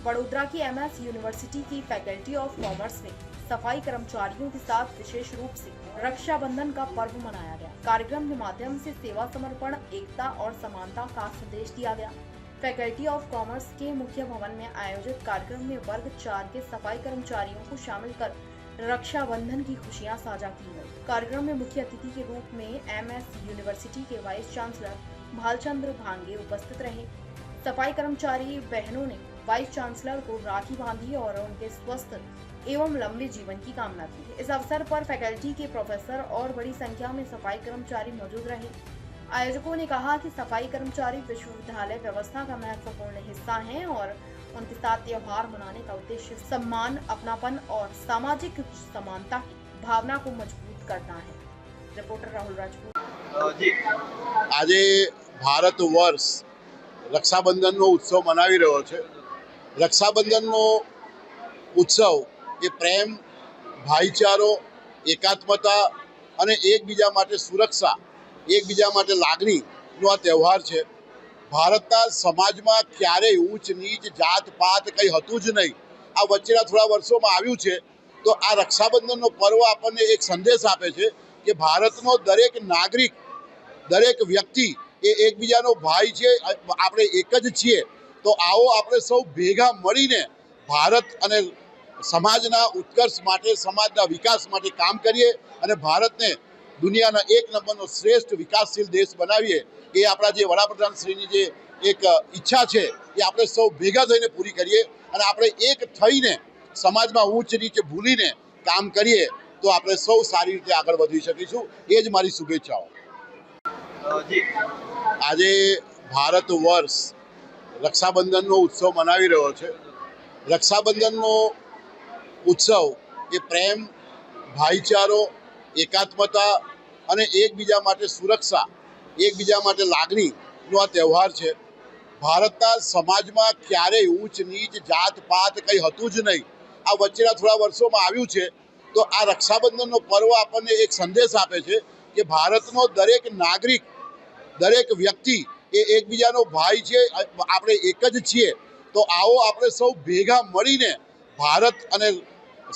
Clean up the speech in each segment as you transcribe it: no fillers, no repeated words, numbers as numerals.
वडोदरा की MS university की faculty of commerce में सफाई कर्मचारियों के साथ विशेष रूप से रक्षाबंधन का पर्व मनाया गया। कार्यक्रम के माध्यम से सेवा समर्पण, एकता और समानता का संदेश दिया गया। फैकल्टी ऑफ कॉमर्स के मुख्य भवन में आयोजित कार्यक्रम में वर्ग 4 के सफाई कर्मचारियों को शामिल कर रक्षाबंधन की खुशियां साझा की गई। कार्यक्रम में मुख्य अतिथि के रूप में एमएस यूनिवर्सिटी के वाइस चांसलर भालचंद्र भांगे उपस्थित रहे। सफाई कर्मचारी बहनों ने वाइस चांसलर को राखी बांधी और उनके स्वस्थ एवं लंबे जीवन की कामना की। इस अवसर पर फैकल्टी के प्रोफेसर और बड़ी संख्या में सफाई कर्मचारी मौजूद रहे। आयोजकों ने कहा कि सफाई कर्मचारी विश्वविद्यालय व्यवस्था का महत्वपूर्ण हिस्सा हैं और उनके साथ त्योहार मनाने का उद्देश्य सम्मान, अपनापन और सामाजिक समानता की भावना को मजबूत करना है। रिपोर्टर राहुल राजपूत। આજે ભારત વર્ષ રક્ષાબંધનનો ઉત્સવ મનાવી રહ્યો છે। રક્ષાબંધનનો ઉત્સવ એ પ્રેમ, ભાઈચારો, એકાત્મતા અને એકબીજા માટે સુરક્ષા, એકબીજા માટે લાગણીનો આ તહેવાર છે। ભારતના સમાજમાં ક્યારેય ઊંચ નીચ, જાત પાત કંઈ હતું જ નહીં। આ વચ્ચેના થોડા વર્ષોમાં આવ્યું છે। તો આ રક્ષાબંધનનો પર્વ આપણને એક સંદેશ આપે છે કે ભારતનો દરેક નાગરિક, દરેક વ્યક્તિ એ એકબીજાનો ભાઈ છે। આપણે એક જ છીએ। તો આવો આપણે સૌ ભેગા મળીને ભારત અને સમાજના ઉત્કર્ષ માટે, સમાજના વિકાસ માટે કામ કરીએ અને ભારતને દુનિયાના એક નંબરનો શ્રેષ્ઠ વિકાસશીલ દેશ બનાવીએ। એ આપણા જે વડાપ્રધાન શ્રીની જે એક ઈચ્છા છે એ આપણે સૌ ભેગા થઈને પૂરી કરીએ અને આપણે એક થઈને સમાજમાં ઊંચ નીચ ભૂલીને કામ કરીએ તો આપણે સૌ સારી રીતે આગળ વધી શકીશું। એ જ મારી શુભેચ્છાઓ। આજે ભારત વર્ષ રક્ષાબંધનનો ઉત્સવ મનાવી રહ્યો છે। રક્ષાબંધનનો ઉત્સવ એ પ્રેમ, ભાઈચારો, એકાત્મતા અને એકબીજા માટે સુરક્ષા, એકબીજા માટે લાગણીનો આ તહેવાર છે। ભારતના સમાજમાં ક્યારેય ઊંચ નીચ, જાત પાત કંઈ હતું જ નહીં। આ વચ્ચેના થોડા વર્ષોમાં આવ્યું છે। તો આ રક્ષાબંધનનો પર્વ આપણને એક સંદેશ આપે છે કે ભારતનો દરેક નાગરિક, દરેક વ્યક્તિ એ એકબીજાનો ભાઈ છે। આપણે એક જ છીએ। તો આવો આપણે સૌ ભેગા મળીને ભારત અને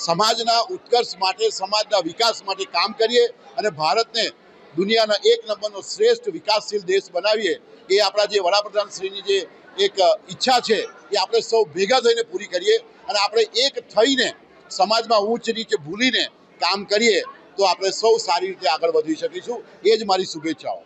સમાજના ઉત્કર્ષ માટે, સમાજના વિકાસ માટે કામ કરીએ અને ભારતને દુનિયાના એક નંબરનો શ્રેષ્ઠ વિકાસશીલ દેશ બનાવીએ। એ આપણા જે વડાપ્રધાન શ્રીની જે એક ઈચ્છા છે એ આપણે સૌ ભેગા થઈને પૂરી કરીએ અને આપણે એક થઈને સમાજમાં ઊંચ નીચ ભૂલીને કામ કરીએ તો આપણે સૌ સારી રીતે આગળ વધી શકીશું। એ જ મારી શુભેચ્છાઓ।